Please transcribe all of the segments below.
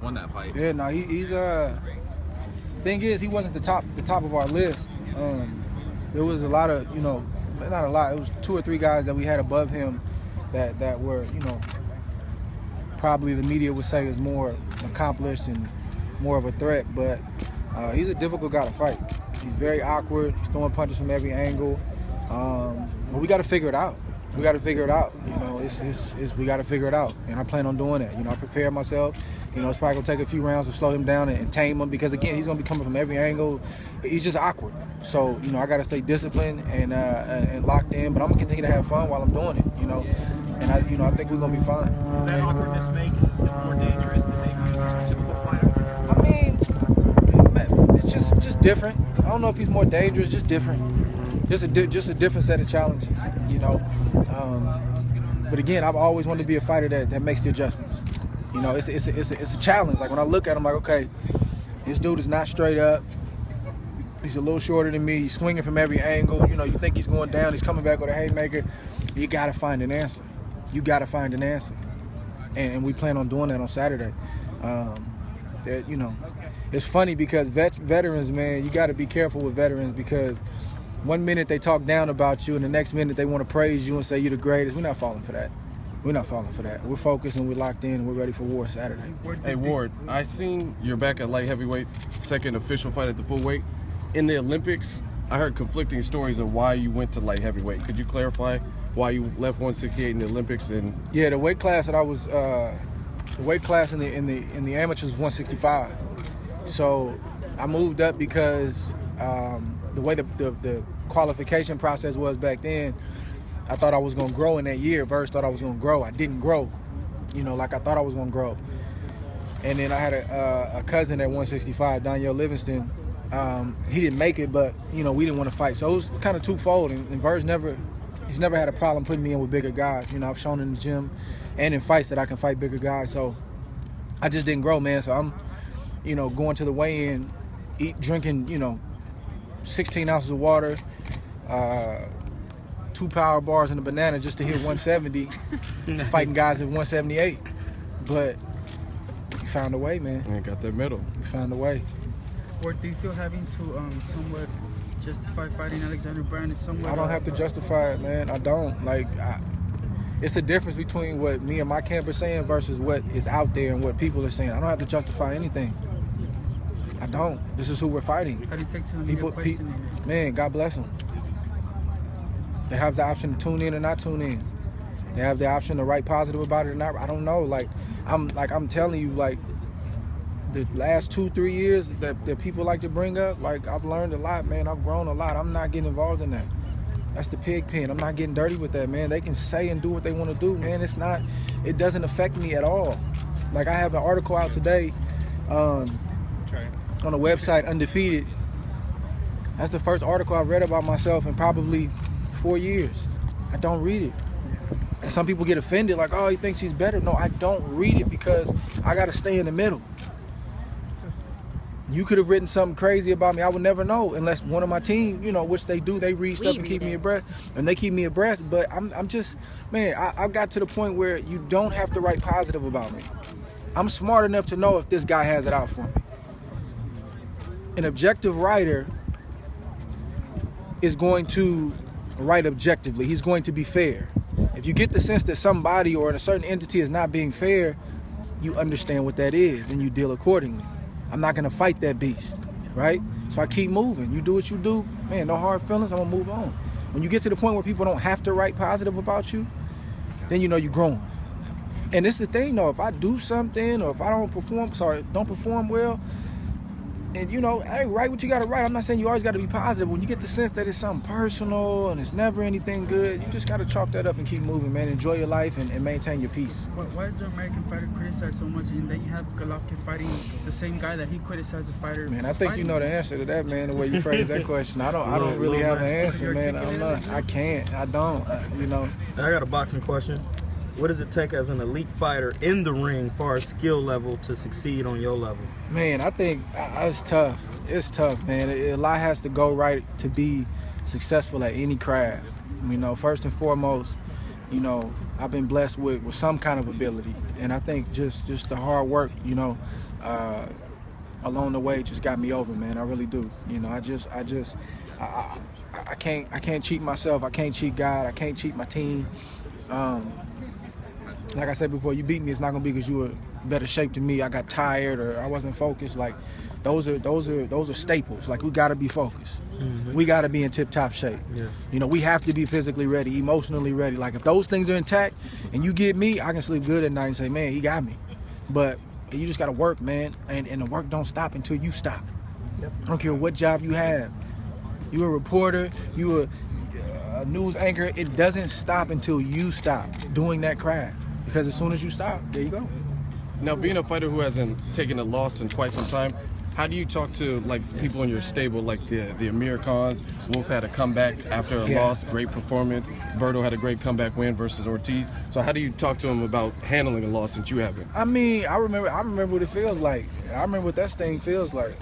won that fight. Yeah, no, he's thing is, he wasn't the top of our list. There was a lot of, not a lot. It was 2 or 3 guys that we had above him that were, probably the media would say is more accomplished and more of a threat. But he's a difficult guy to fight. He's very awkward. He's throwing punches from every angle. But we got to figure it out. We got to figure it out. We got to figure it out, and I plan on doing that. I prepare myself. It's probably gonna take a few rounds to slow him down and tame him, because again, he's gonna be coming from every angle. He's just awkward. So I gotta stay disciplined and locked in. But I'm gonna continue to have fun while I'm doing it. And I think we're gonna be fine. Does that awkwardness make it more dangerous than maybe typical fighters? I mean, it's just different. I don't know if he's more dangerous, just different. Just a different set of challenges. But again, I've always wanted to be a fighter that makes the adjustments. It's a challenge. Like when I look at him, like, okay, this dude is not straight up. He's a little shorter than me. He's swinging from every angle. You think he's going down. He's coming back with a haymaker. You got to find an answer. You got to find an answer. And we plan on doing that on Saturday. It's funny because veterans, man, you got to be careful with veterans, because one minute they talk down about you and the next minute they want to praise you and say you're the greatest. We're not falling for that. We're focused and we're locked in and we're ready for war Saturday. Hey, Ward, I seen you're back at light heavyweight, second official fight at the full weight. In the Olympics, I heard conflicting stories of why you went to light heavyweight. Could you clarify why you left 168 in the Olympics? And yeah, the weight class that I was, the weight class in the amateurs was 165. So I moved up because the way the qualification process was back then, I thought I was going to grow in that year. Verse thought I was going to grow. I didn't grow, like I thought I was going to grow. And then I had a cousin at 165, Danielle Livingston. He didn't make it, but, we didn't want to fight. So it was kind of twofold. And Verse he's never had a problem putting me in with bigger guys. I've shown in the gym and in fights that I can fight bigger guys. So I just didn't grow, man. So I'm, going to the weigh-in, drinking, 16 ounces of water, 2 power bars and a banana just to hit 170, fighting guys at 178. But we found a way, man. You got that medal. We found a way. Or do you feel having to somewhat justify fighting Alexander Brand? I don't have to justify it, man. I don't. It's a difference between what me and my camp are saying versus what is out there and what people are saying. I don't have to justify anything. I don't. This is who we're fighting. How do you take to them? Man, God bless them. They have the option to tune in or not tune in. They have the option to write positive about it or not. I don't know. I'm telling you, the last 2-3 years that people like to bring up, I've learned a lot, man. I've grown a lot. I'm not getting involved in that. That's the pig pen. I'm not getting dirty with that, man. They can say and do what they want to do, man. It doesn't affect me at all. I have an article out today on the website Undefeated. That's the first article I've read about myself in probably 4 years. I don't read it. And some people get offended, oh, he thinks he's better. No, I don't read it because I got to stay in the middle. You could have written something crazy about me. I would never know unless one of my team, which they do, they read stuff and keep me abreast. And they keep me abreast. But I'm just, man, I've got to the point where you don't have to write positive about me. I'm smart enough to know if this guy has it out for me. An objective writer is going to write objectively. He's going to be fair. If you get the sense that somebody or a certain entity is not being fair, you understand what that is and you deal accordingly. I'm not going to fight that beast, right? So I keep moving. You do what you do. Man, no hard feelings. I'm going to move on. When you get to the point where people don't have to write positive about you, then you're growing. And this is the thing, though. If I do something or if I don't perform well, and hey, write what you gotta write. I'm not saying you always gotta be positive. When you get the sense that it's something personal and it's never anything good, you just gotta chalk that up and keep moving, man. Enjoy your life and maintain your peace. Why is the American fighter criticized so much, and then you have Golovkin fighting the same guy that he criticized the fighter? Man, I think you know the answer to that, man. The way you phrase that question, I don't really have an answer, man. I can't. I don't. I got a boxing question. What does it take as an elite fighter in the ring for a skill level to succeed on your level? Man, I think it's tough. It's tough, man. A lot has to go right to be successful at any craft. First and foremost, I've been blessed with some kind of ability. And I think just the hard work, along the way just got me over, man. I really do. You know, I can't cheat myself. I can't cheat God. I can't cheat my team. Like I said before, you beat me, it's not gonna be because you were better shape than me. I got tired or I wasn't focused. Like those are staples. Like we gotta be focused. Mm-hmm. We gotta be in tip-top shape. Yeah. You know, we have to be physically ready, emotionally ready. Like if those things are intact and you get me, I can sleep good at night and say, man, he got me. But you just gotta work, man, and the work don't stop until you stop. Yep. I don't care what job you have. You a reporter, you a news anchor. It doesn't stop until you stop doing that craft. Because as soon as you stop, there you go. Now, being a fighter who hasn't taken a loss in quite some time, how do you talk to like people in your stable, like the Amir Khans? Wolf had a comeback after a loss, great performance. Berto had a great comeback win versus Ortiz. So how do you talk to him about handling a loss since you haven't? I mean, I remember what it feels like. I remember what that sting feels like,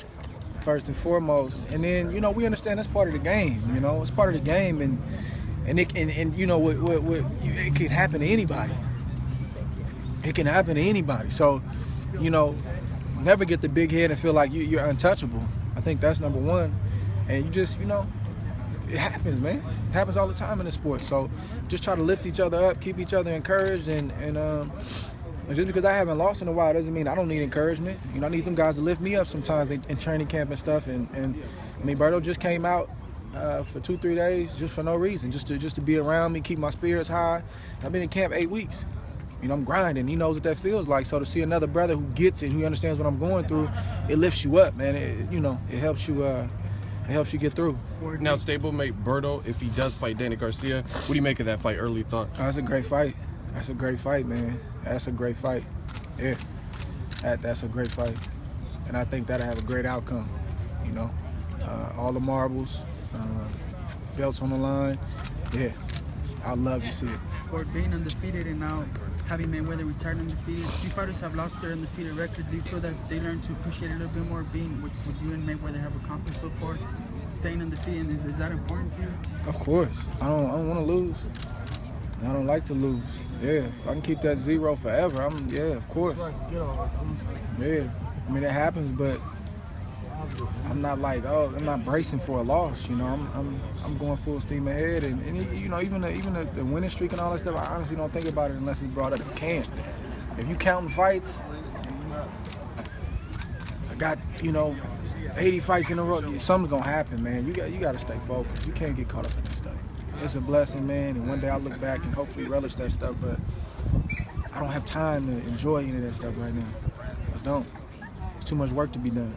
first and foremost. And then, you know, we understand that's part of the game. You know, it's part of the game, and you know it can happen to anybody. It can happen to anybody. So, you know, never get the big head and feel like you're untouchable. I think that's number one. And you just, you know, it happens, man. It happens all the time in the sport. So just try to lift each other up, keep each other encouraged, and just because I haven't lost in a while doesn't mean I don't need encouragement. You know, I need them guys to lift me up sometimes in training camp and stuff. And I mean, Berto just came out for 2-3 days just for no reason, just to be around me, keep my spirits high. I've been in camp 8 weeks. You know, I'm grinding. He knows what that feels like. So to see another brother who gets it, who understands what I'm going through, it lifts you up, man. It helps you get through. Now, stablemate Berto, if he does fight Danny Garcia, what do you make of that fight? Early thoughts? Oh, that's a great fight. That's a great fight, man. That's a great fight. Yeah, that's a great fight, and I think that'll have a great outcome. You know, all the marbles, belts on the line. Yeah, I'd love to see it. Or being undefeated and now having Mayweather retired undefeated. Few fighters have lost their undefeated record. Do you feel that they learn to appreciate it a little bit more, being what you and Mayweather have accomplished so far? Staying undefeated, is that important to you? Of course. I don't want to lose. I don't like to lose. Yeah, if I can keep that 0 forever, of course. Yeah, I mean, it happens, but I'm not like, I'm not bracing for a loss. You know, I'm going full steam ahead, and you know, even the winning streak and all that stuff, I honestly don't think about it unless it's brought up in camp. If you counting fights, I got, you know, 80 fights in a row. Something's gonna happen, man. You got to stay focused. You can't get caught up in this stuff. It's a blessing, man, and one day I'll look back and hopefully relish that stuff. But I don't have time to enjoy any of that stuff right now. I don't. It's too much work to be done.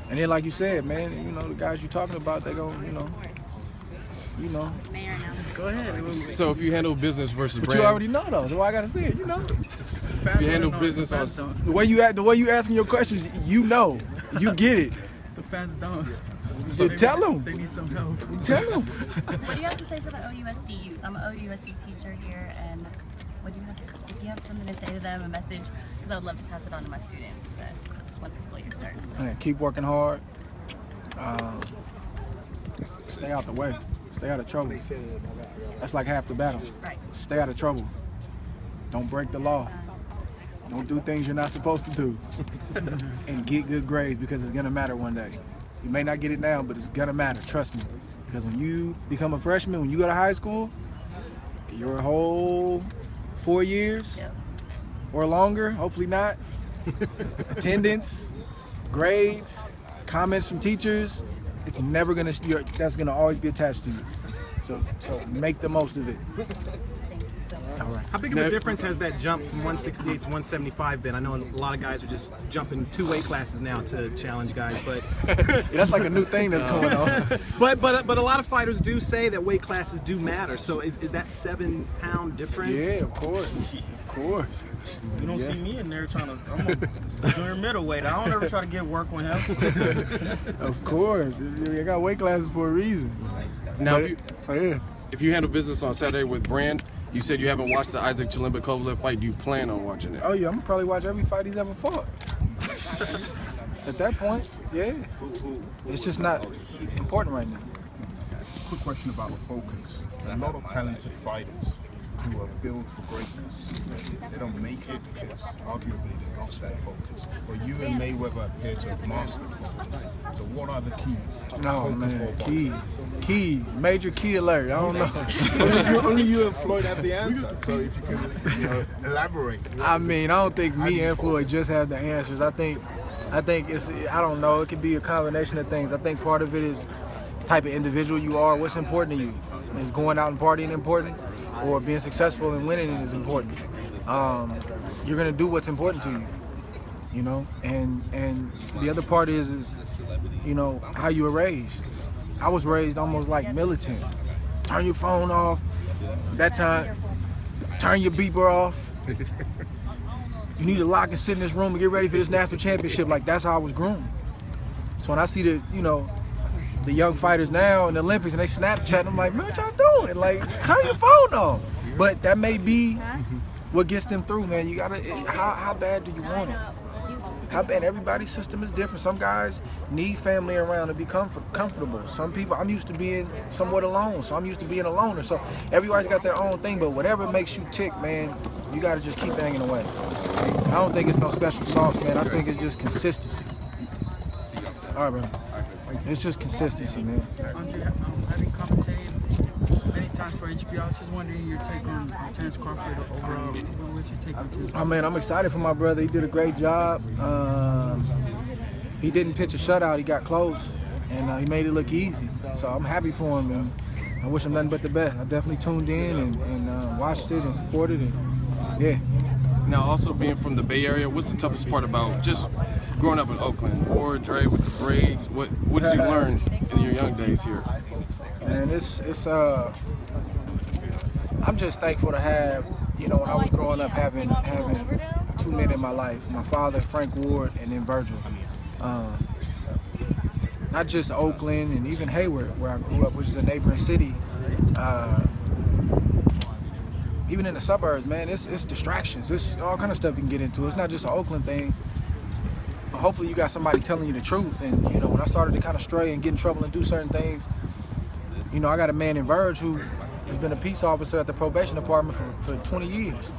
And then, like you said, man, you know, the guys you're talking about, they gon', you know. Go ahead. So if you handle business versus But brand, you already know, though. So I gotta say it, you know. if you handle business on The way you asking your questions, you know, you get it. The fans don't. So tell them. They need some help. Tell them. What do you have to say for the OUSD? I'm an OUSD teacher here, and what do you have to say? If you have something to say to them, a message, because I would love to pass it on to my students that once the school year starts. Man, keep working hard. Stay out the way. Stay out of trouble. That's like half the battle. Right. Stay out of trouble. Don't break the law. Don't do things you're not supposed to do. And get good grades, because it's gonna matter one day. You may not get it now, but it's gonna matter, trust me. Because when you become a freshman, when you go to high school, your whole 4 years or longer, hopefully not, attendance, grades, comments from teachers, it's never gonna, that's gonna always be attached to you. So make the most of it. All right. How big of a difference has that jump from 168 to 175 been? I know a lot of guys are just jumping 2 weight classes now to challenge guys, but that's like a new thing that's going on. but a lot of fighters do say that weight classes do matter. So is that 7-pound difference? Yeah, of course. Of course. You don't see me in there I'm a junior middleweight. I don't ever try to get work with him. Of course. I got weight classes for a reason. Now, if you handle business on Saturday with Brand, you said you haven't watched the Isaac Chilemba Kovalev fight. Do you plan on watching it? Oh yeah, I'm gonna probably watch every fight he's ever fought. At that point, yeah. It's just not important right now. Quick question about focus. A lot of talented fighters who are built for greatness, they don't make it because arguably they lost their focus. But you and Mayweather appear to have mastered focus. So what are the keys? No, Focus man, for boxing. keys, major key alert. I don't know. Only you and Floyd have the answer. So if you can, elaborate. I mean, I don't think me and Floyd just have the answers. I think it's, I don't know, it could be a combination of things. I think part of it is the type of individual you are. What's important to you? Is going out and partying important, or being successful and winning is important? You're gonna do what's important to you, you know. And the other part is how you were raised. I was raised almost like militant. Turn your phone off. That time, turn your beeper off. You need to lock and sit in this room and get ready for this national championship. Like, that's how I was groomed. So when I see the young fighters now in the Olympics and they Snapchat, I'm like, man, what y'all doing? Like, turn your phone off. But that may be what gets them through, man. You gotta, how bad do you want it? How bad? Everybody's system is different. Some guys need family around to be comfortable. Some people, I'm used to being somewhat alone, so I'm used to being a loner. So everybody's got their own thing, but whatever makes you tick, man, you gotta just keep banging away. I don't think it's no special sauce, man. I think it's just consistency. All right, bro. It's just consistency, man. Andre, having commentated many times for HBO, I was just wondering your take on Terence Crawford overall. What's your take on his? Oh man, I'm excited for my brother. He did a great job. He didn't pitch a shutout. He got close, and he made it look easy. So I'm happy for him, and I wish him nothing but the best. I definitely tuned in and watched it and supported it. Yeah. Now, also being from the Bay Area, what's the toughest part about just growing up in Oakland? Or Dre with the braids? What did you learn in your young days here? And I'm just thankful to have, when I was growing up, having two men in my life. My father, Frank Ward, and then Virgil. Not just Oakland and even Hayward, where I grew up, which is a neighboring city. Even in the suburbs, man, it's distractions. It's all kind of stuff you can get into. It's not just an Oakland thing. But hopefully you got somebody telling you the truth. And, when I started to kind of stray and get in trouble and do certain things, I got a man in Verge who has been a peace officer at the probation department for 20 years.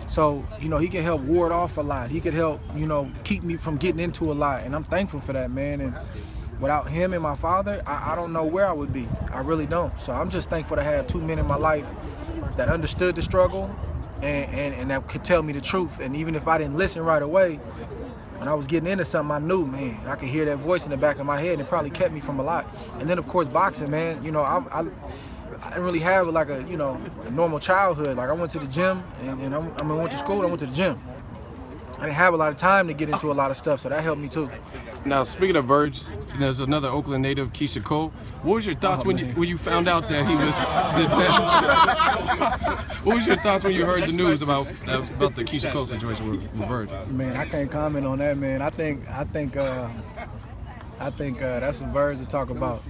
So, he can help ward off a lot. He could help, keep me from getting into a lot. And I'm thankful for that, man. And without him and my father, I don't know where I would be. I really don't. So I'm just thankful to have two men in my life that understood the struggle and that could tell me the truth. And even if I didn't listen right away, when I was getting into something, I knew, man, I could hear that voice in the back of my head, and it probably kept me from a lot. And then, of course, boxing, man, I didn't really have like a normal childhood. Like, I went to the gym, and I went to school, and I went to the gym. I didn't have a lot of time to get into a lot of stuff, so that helped me too. Now, speaking of Verge, there's another Oakland native, Keisha Cole. What was your thoughts when you found out that he was? What was your thoughts when you heard the news about the Keisha Cole situation with Verge? Man, I can't comment on that, man. I think that's what Verge to talk about,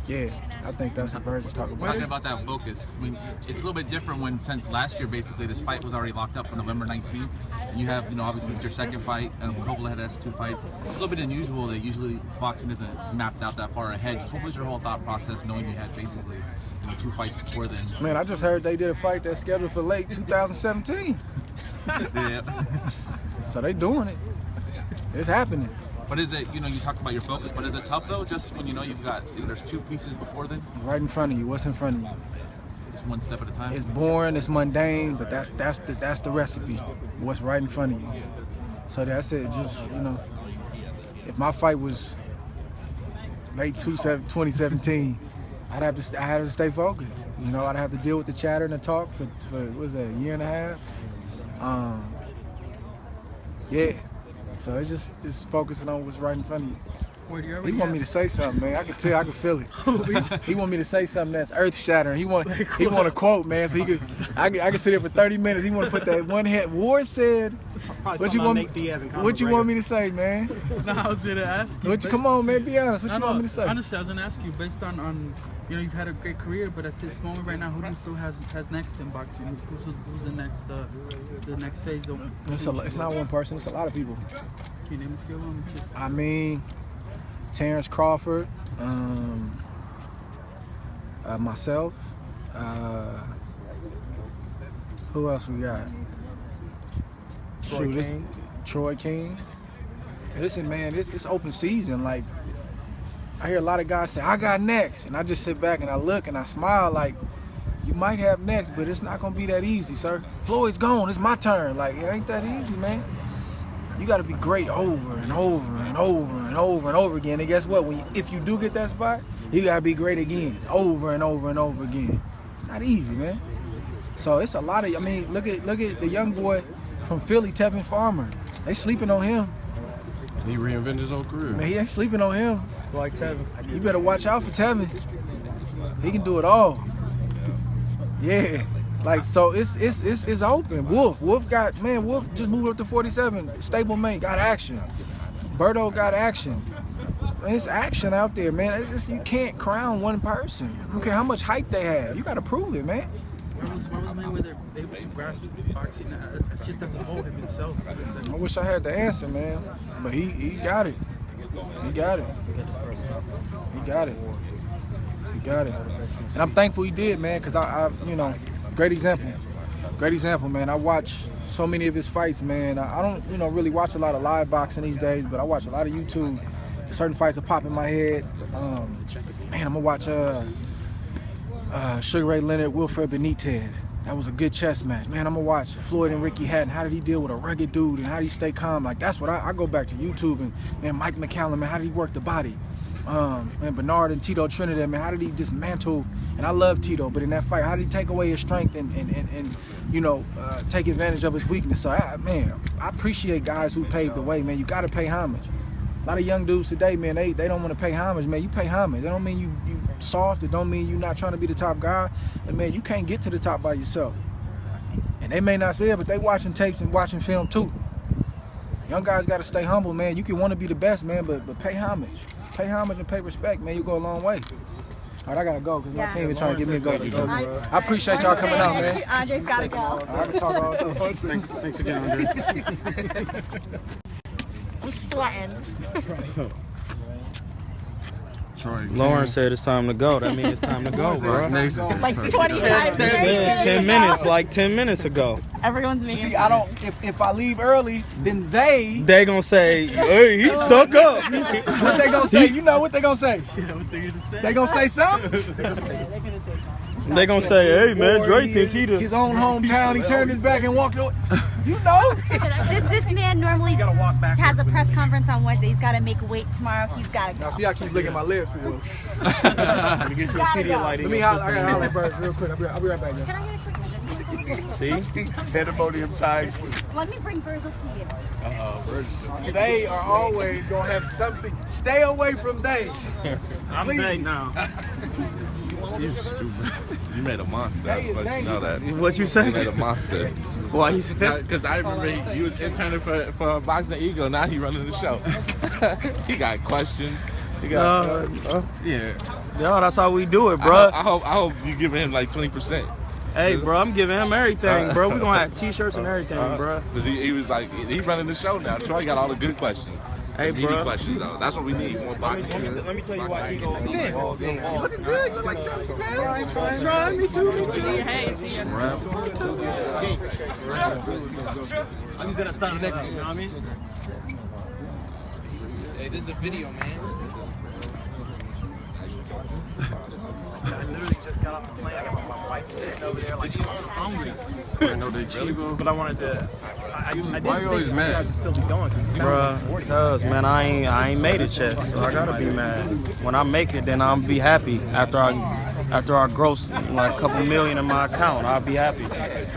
Yeah, I think that's what Verge is talking about. Talking about that focus, I mean, it's a little bit different since last year, basically, this fight was already locked up for November 19th. And you have, obviously it's your second fight, and Kovalev has 2 fights. It's a little bit unusual that usually boxing isn't mapped out that far ahead. So what was your whole thought process knowing you had basically 2 fights before then? Man, I just heard they did a fight that's scheduled for late 2017. Yeah. So they doing it. It's happening. But is it, you talked about your focus, but is it tough though, just when you've got, there's 2 pieces before then? Right in front of you. What's in front of you? Just one step at a time? It's boring, it's mundane, but that's the recipe. What's right in front of you. So that's it. Just, if my fight was late 2017, I'd have to stay focused. I'd have to deal with the chatter and the talk for what was that, a year and a half? Yeah. So it's just focusing on what's right in front of you. He want me to say something, man. I can tell, I can feel it. He want me to say something that's earth-shattering. He want a quote, man. So I can sit here for 30 minutes. He want to put that one head. Ward said, "What you want me to say, man?" No, I was gonna ask you. Come on, man. Be honest. What you want me to say? Honestly, I was gonna ask you based on you've had a great career, but at this moment right now, who do you feel has next in boxing? Who's the next phase? It's not one person. It's a lot of people. Can you name a few of them? I mean, Terence Crawford, myself. Who else we got? Troy King. Listen, man, it's open season. Like, I hear a lot of guys say, I got next. And I just sit back and I look and I smile like, you might have next, but it's not going to be that easy, sir. Floyd's gone. It's my turn. Like, it ain't that easy, man. You got to be great over and over and over and over and over again. And guess what? If you do get that spot, you got to be great again, over and over and over again. It's not easy, man. So it's a lot of, I mean, look at the young boy from Philly, Tevin Farmer. They sleeping on him. He reinvented his whole career. Man, he ain't sleeping on him. Like Tevin. You better watch out for Tevin. He can do it all. Yeah. Like, so it's open. Wolf just moved up to 47. Stablemate got action. Berto got action. Man, it's action out there, man. It's just, you can't crown one person. I don't care how much hype they have. You got to prove it, man. Why was Mayweather able to grasp boxing as just as a whole himself? I wish I had the answer, man. But he got it. He got it. He got it. He got it. And I'm thankful he did, man, because I great example. Great example, man. I watch so many of his fights, man. I don't, really watch a lot of live boxing these days, but I watch a lot of YouTube. Certain fights that pop in my head. Man, I'm gonna watch Sugar Ray Leonard, Wilfred Benitez. That was a good chess match. Man, I'm gonna watch Floyd and Ricky Hatton. How did he deal with a rugged dude and how did he stay calm? Like, that's what I go back to YouTube and, man, Mike McCallum, man, how did he work the body? Man, Bernard and Tito Trinidad, man, how did he dismantle? And I love Tito, but in that fight, how did he take away his strength and take advantage of his weakness? So, man, I appreciate guys who paved the way, man. You gotta pay homage. A lot of young dudes today, man, they don't want to pay homage, man. You pay homage. That don't mean you soft. It don't mean you not trying to be the top guy. And, man, you can't get to the top by yourself. And they may not say it, but they watching tapes and watching film too. Young guys got to stay humble, man. You can want to be the best, man, but pay homage. Pay homage and pay respect, man. You go a long way. All right, I got to go because my team is trying to get me a go. I appreciate y'all coming out, man. Andre's got to go. I can talk all day. Thanks again, Andre. I'm sweating. Troy Lauren said it's time to go. That means it's time to go, bro. Like 25 minutes. 10 minutes, like 10 minutes ago. Everyone's making. See, I don't. If I leave early, then they gonna say, "Hey, he's stuck up." what they gonna say? You know what they gonna say? Yeah, what they gonna say? They gonna say something? They gonna say, "Hey, man, Dre think he his own hometown. He turned his back and walked away." You know. This man normally has a press conference on Wednesday. He's got to make weight tomorrow. He's got to go. Now see, I keep licking my lips. Let me get your Pedialyte. Let me holler. I gotta holler at Birds real quick. I'll be right back. Can I get a quick picture? See? Pandemonium times. Let me bring Virgil to you. They are always gonna have something. Stay away from they. I'm big now. You stupid. You made a monster. I just let you know that. What you say? You made a monster. Why you say that? Because I remember you was interning for Boxing Ego. Now he running the show. He got questions. He got yeah. Yo, that's how we do it, bro. I hope you giving him like 20%. Hey, bro, I'm giving him everything, bro. We gonna have t-shirts and everything, bro. Because he was like, he running the show now. Troy got all the good questions. Hey, bro. Questions though. That's what we need. More boxing. Let me tell you why Ego. You looking good. You like Try. Me too. Hey, see you. I'm just gonna start the next one, you know what I mean? Hey, this is a video, man. I literally just got off the plane. I got my wife is sitting over there like hungry. I know they cheap. But I wanted to. I didn't Why you always think mad? I should still be going. Because, man, I ain't made it yet, so I gotta be mad. When I make it, then I'll be happy. After I gross like a couple million in my account, I'll be happy.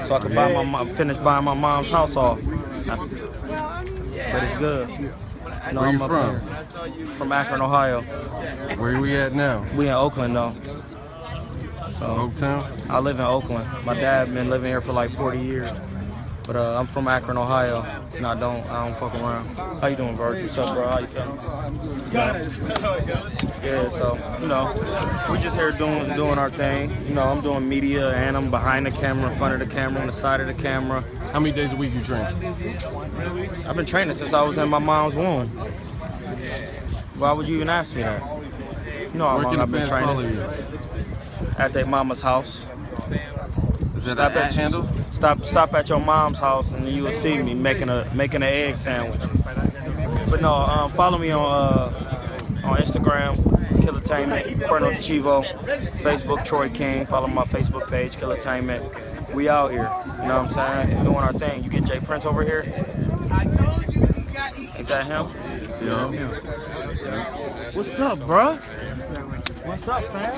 So I can finish buying my mom's house off. But it's good. You know, Where you I'm up from? here. From Akron, Ohio. Where we at now? We in Oakland though. So Oaktown? I live in Oakland. My dad been living here for like 40 years. But I'm from Akron, Ohio, and I don't fuck around. How you doing, Virgil? What's up, bro? How you feeling? Yeah, so, you know, we're just here doing our thing. You know, I'm doing media, and I'm behind the camera, in front of the camera, on the side of the camera. How many days a week you train? I've been training since I was in my mom's womb. Why would you even ask me that? You know how long I've been training. At their mama's house. Is that an axe handle? Stop at your mom's house and you will see me making an egg sandwich. But no, follow me on Instagram, Killertainment, Colonel Chivo, Facebook, Troy King. Follow my Facebook page, Killertainment. We out here, you know what I'm saying? Doing our thing. You get Jay Prince over here? Ain't that him? Yeah. What's up, bruh? What's up, fam?